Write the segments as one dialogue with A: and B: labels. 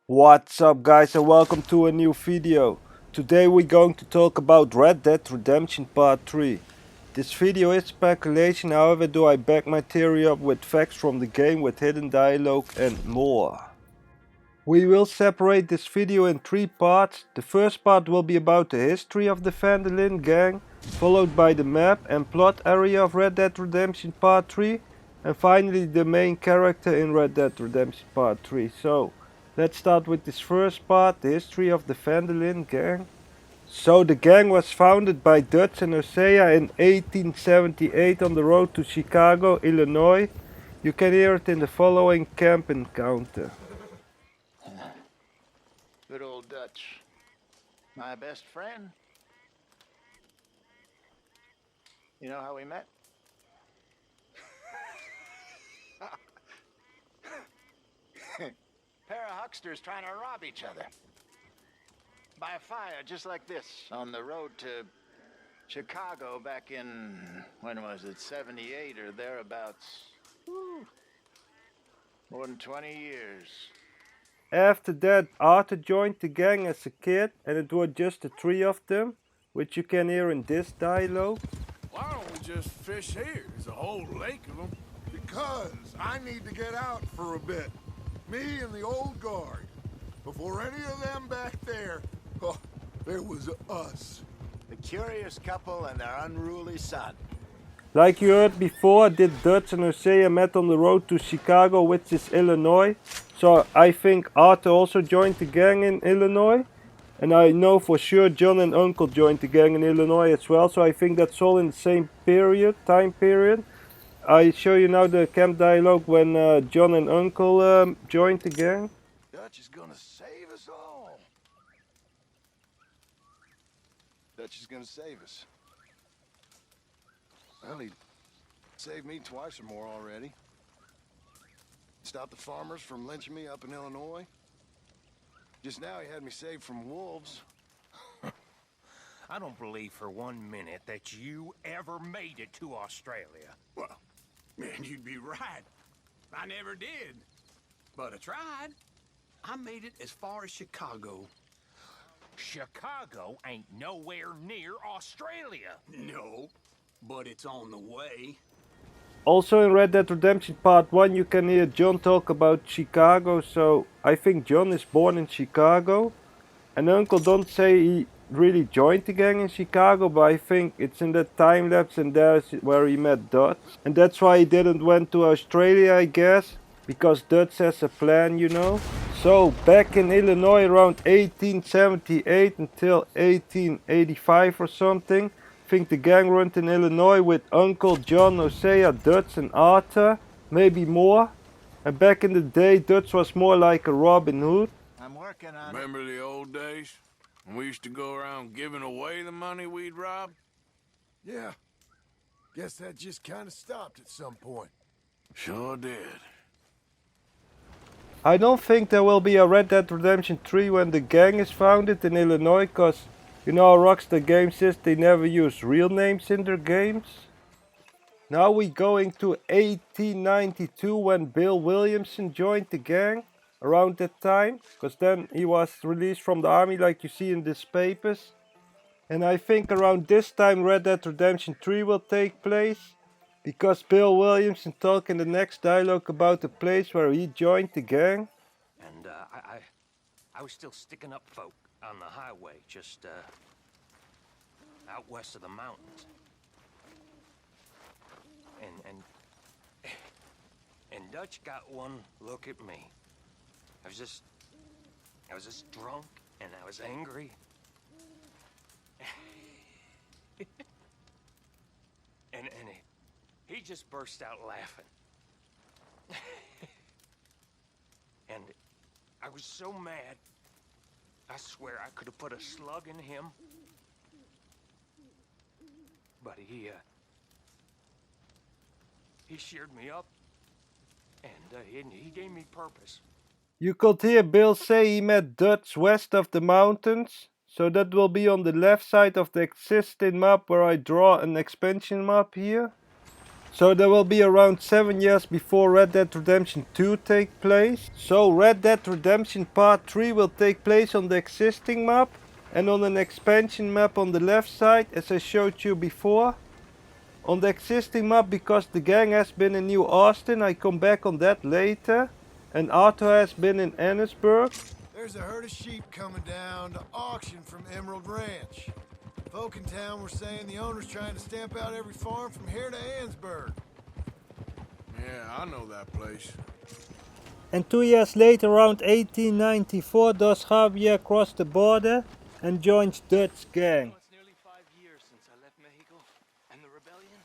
A: What's up guys and welcome to a new video. Today we're going to talk about Red Dead Redemption Part 3. This video is speculation, however do I back my theory up with facts from the game with hidden dialogue and more. We will separate this video in 3 parts. The first part will be about the history of the Vandalin gang, followed by the map and plot area of Red Dead Redemption Part 3, and finally the main character in Red Dead Redemption Part 3. So, let's start with this first part, the history of the Vandalin gang. So the gang was founded by Dutch and Hosea in 1878 on the road to Chicago, Illinois. You can hear it in the following camp encounter.
B: Good old Dutch. My best friend. You know how we met? Pair of hucksters trying to rob each other. By a fire just like this on the road to Chicago back in, when was it, 78 or thereabouts. Whew. More than 20 years.
A: After that, Arthur joined the gang as a kid, and it was just the 3 of them, which you can hear in this dialogue.
C: Why don't we just fish here? There's a whole lake of them.
D: Because I need to get out for a bit. Me and the old guard. Before any of them back there, oh, there was us.
B: The curious couple and their unruly son.
A: Like you heard before, did Dutch and Hosea met on the road to Chicago, which is Illinois. So I think Arthur also joined the gang in Illinois. And I know for sure John and Uncle joined the gang in Illinois as well. So I think that's all in the same time period. I show you now the camp dialogue when John and Uncle joined the gang.
D: Dutch is gonna save us all. Dutch is gonna save us. Well, he saved me twice or more already. Stopped the farmers from lynching me up in Illinois. Just now he had me saved from wolves.
E: I don't believe for 1 minute that you ever made it to Australia.
C: Well, man, you'd be right. I never did. But I tried. I made it as far as Chicago.
E: Chicago ain't nowhere near Australia.
C: No, but it's on the way.
A: Also in Red Dead Redemption Part 1 you can hear John talk about Chicago, so I think John is born in Chicago. And Uncle don't say he really joined the gang in Chicago, but I think it's in that time lapse and there's where he met Dutch. And that's why he didn't went to Australia, I guess, because Dutch has a plan, you know. So back in Illinois around 1878 until 1885 or something. I think the gang run in Illinois with Uncle, John, Hosea, Dutch and Arthur, maybe more. And back in the day Dutch was more like a Robin Hood.
B: I'm working on
C: Remember the old days? When we used to go around giving away the money we'd robbed?
D: Yeah. Guess that just kind of stopped at some point.
C: Sure did.
A: I don't think there will be a Red Dead Redemption 3 when the gang is founded in Illinois, cause you know Rockstar Games says they never use real names in their games. Now we're going to 1892 when Bill Williamson joined the gang around that time, cause then he was released from the army like you see in these papers. And I think around this time Red Dead Redemption 3 will take place. Because Bill Williamson talked in the next dialogue about the place where he joined the gang.
E: And I was still sticking up folk on the highway, just out west of the mountains. And Dutch got one look at me. I was just drunk and I was angry. and he just burst out laughing. And I was so mad, I swear I could have put a slug in him. But he cheered me up, and he gave me purpose.
A: You could hear Bill say he met Dutch west of the mountains. So that will be on the left side of the existing map where I draw an expansion map here. So there will be around 7 years before Red Dead Redemption 2 take place. So Red Dead Redemption Part 3 will take place on the existing map and on an expansion map on the left side, as I showed you before. On the existing map, because the gang has been in New Austin, I come back on that later. And Arthur has been in Annisburg.
D: There's a herd of sheep coming down to auction from Emerald Ranch. Folk in town were saying the owner's trying to stamp out every farm from here to Annsburg. Yeah, I know that place.
A: And 2 years later, around 1894, does Javier cross the border and joins Dutch gang.
E: It's nearly 5 years since I left Mexico and the rebellion.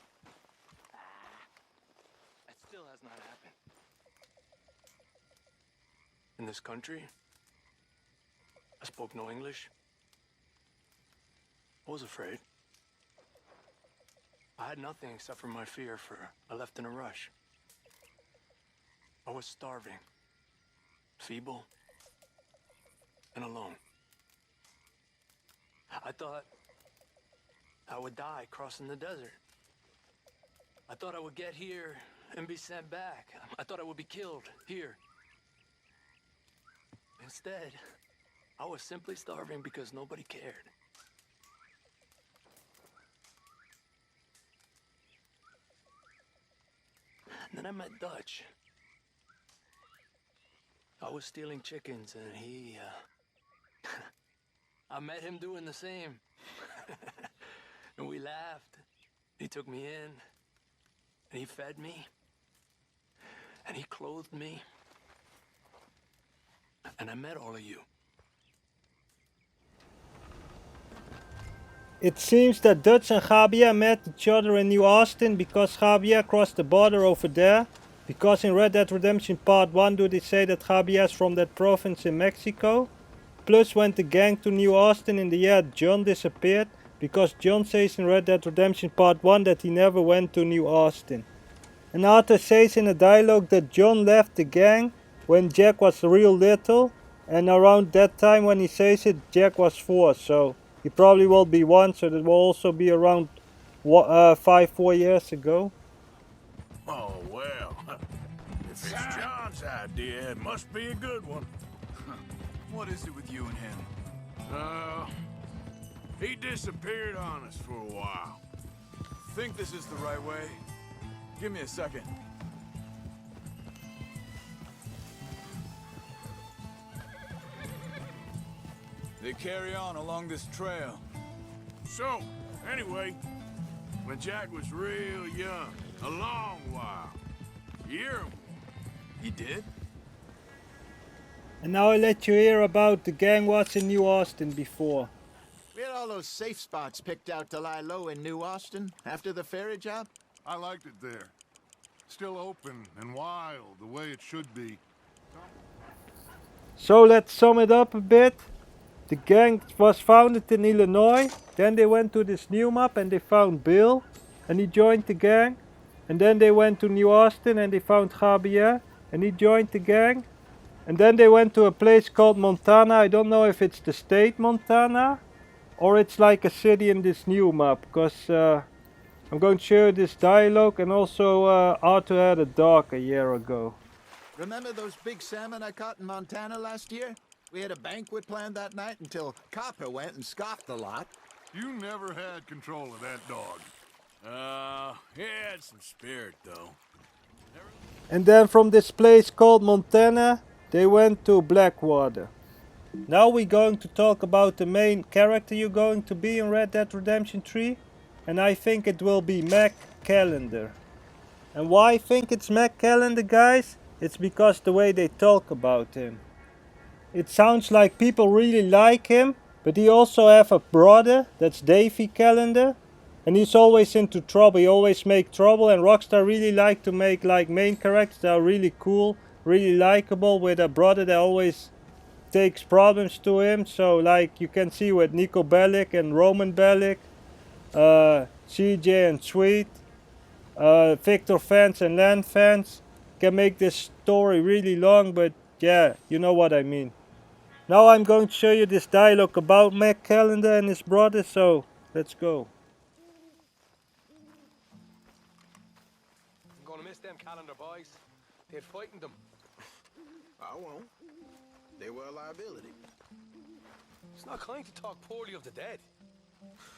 E: It still has not happened. In this country, I spoke no English. I was afraid. I had nothing except for my fear, for I left in a rush. I was starving, feeble, and alone. I thought I would die crossing the desert. I thought I would get here and be sent back. I thought I would be killed here. Instead, I was simply starving because nobody cared. And then I met Dutch. I was stealing chickens and he, I met him doing the same. And we laughed. He took me in, and he fed me, and he clothed me. And I met all of you.
A: It seems that Dutch and Javier met each other in New Austin because Javier crossed the border over there. Because in Red Dead Redemption Part 1 do they say that Javier is from that province in Mexico. Plus went the gang to New Austin in the year John disappeared. Because John says in Red Dead Redemption Part 1 that he never went to New Austin. And Arthur says in a dialogue that John left the gang when Jack was real little. And around that time when he says it, Jack was 4. So he probably will be 1, so that will also be around 4 years ago.
C: Oh, well. If it's John's idea, it must be a good one.
F: What is it with you and him?
C: He disappeared on us for a while.
F: Think this is the right way? Give me a second. They carry on along this trail.
C: So, anyway, when Jack was real young, a long while, year or more.
F: He did?
A: And now I let you hear about the gang was in New Austin before.
B: We had all those safe spots picked out to lie low in New Austin after the ferry job.
D: I liked it there. Still open and wild, the way it should be.
A: So let's sum it up a bit. The gang was founded in Illinois. Then they went to this new map and they found Bill. And he joined the gang. And then they went to New Austin and they found Javier. And he joined the gang. And then they went to a place called Montana. I don't know if it's the state Montana or it's like a city in this new map. Because I'm going to show you this dialogue. And also Arthur had a dog a year ago.
B: Remember those big salmon I caught in Montana last year? We had a banquet planned that night until Copper went and scoffed a lot.
D: You never had control of that dog.
C: He had some spirit, though.
A: And then from this place called Montana, they went to Blackwater. Now we're going to talk about the main character you're going to be in Red Dead Redemption 3. And I think it will be Mac Callander. And why I think it's Mac Callander, guys? It's because the way they talk about him. It sounds like people really like him, but he also have a brother, that's Davey Callander. And he's always into trouble, he always make trouble, and Rockstar really like to make like main characters that are really cool, really likable, with a brother that always takes problems to him. So like you can see with Nico Bellic and Roman Bellic, CJ and Sweet, Victor fans and Land fans, can make this story really long, but yeah, you know what I mean. Now I'm going to show you this dialogue about Mac Callander and his brother, so let's go.
E: Callander boys. They'd frightened them.
C: I won't. They were a liability.
E: It's not kind to talk poorly of the dead.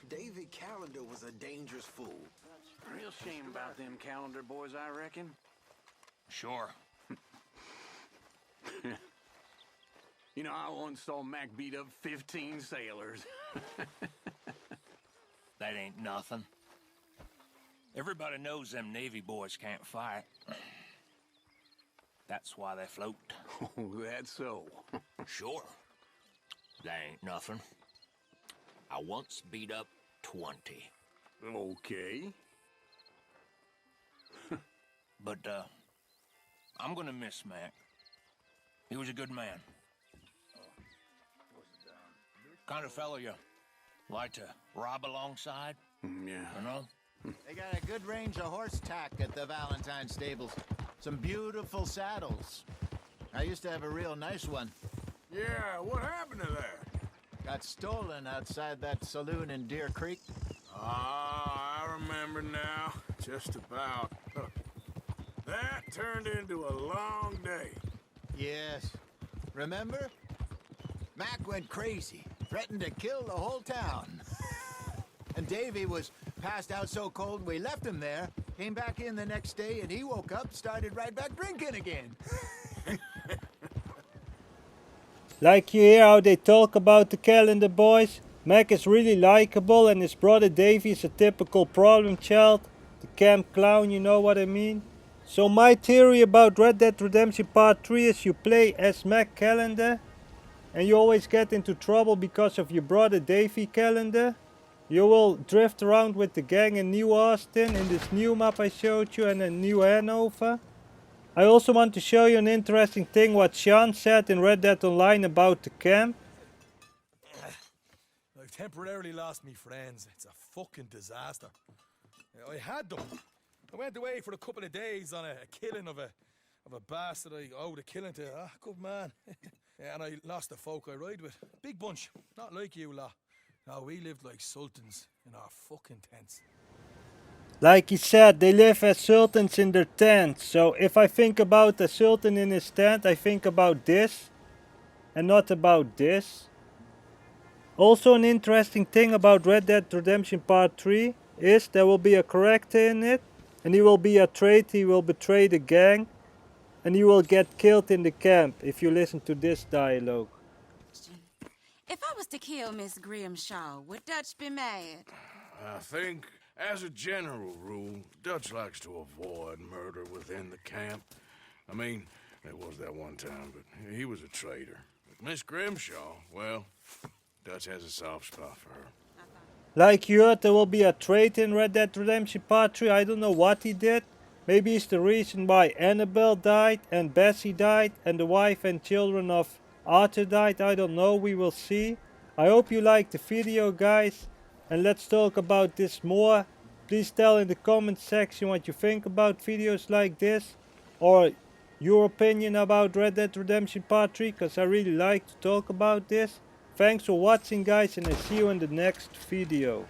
C: David Callander was a dangerous fool.
G: Real shame about them Callander boys, I reckon.
E: Sure.
G: You know, I once saw Mac beat up 15 sailors.
H: That ain't nothing. Everybody knows them Navy boys can't fight. That's why they float.
G: Oh, that's so.
H: Sure. That ain't nothing. I once beat up 20.
G: Okay.
H: But, I'm gonna miss Mac. He was a good man. Kind of fellow you like to rob alongside,
G: Yeah.
H: you know?
B: They got a good range of horse tack at the Valentine stables. Some beautiful saddles. I used to have a real nice one.
C: Yeah, what happened to that?
B: Got stolen outside that saloon in Deer Creek.
C: Ah, I remember now. Just about. That turned into a long day.
B: Yes. Remember? Mac went crazy, threatened to kill the whole town. And Davy was passed out so cold we left him there, came back in the next day, and he woke up, started right back drinking again.
A: Like you hear how they talk about the Callander boys? Mac is really likable and his brother Davy is a typical problem child. The camp clown, you know what I mean? So my theory about Red Dead Redemption Part 3 is you play as Mac Callander and you always get into trouble because of your brother Davy Callander. You will drift around with the gang in New Austin, in this new map I showed you, and in New Hanover. I also want to show you an interesting thing what Sean said in Red Dead Online about the camp.
I: I've temporarily lost me friends. It's a fucking disaster. I had them. I went away for a couple of days on a killing of a bastard I owed a killing to. Ah, good man. And I lost the folk I ride with. Big bunch. Not like you lot. No, we lived like sultans in our fucking tents.
A: Like he said, they live as sultans in their tents. So if I think about a sultan in his tent, I think about this and not about this. Also an interesting thing about Red Dead Redemption Part 3 is there will be a character in it and he will be a traitor, he will betray the gang and he will get killed in the camp if you listen to this dialogue.
J: If I was to kill Miss Grimshaw, would Dutch be mad?
C: I think, as a general rule, Dutch likes to avoid murder within the camp. I mean, there was that one time, but he was a traitor. But Miss Grimshaw, well, Dutch has a soft spot for her.
A: Like you heard, there will be a traitor in Red Dead Redemption Part 3. I don't know what he did. Maybe it's the reason why Annabelle died and Bessie died and the wife and children of Arthur died. I don't know, we will see. I hope you liked the video, guys, and let's talk about this more. Please tell in the comment section what you think about videos like this or your opinion about Red Dead Redemption Part 3, because I really like to talk about this. Thanks for watching, guys, and I see you in the next video.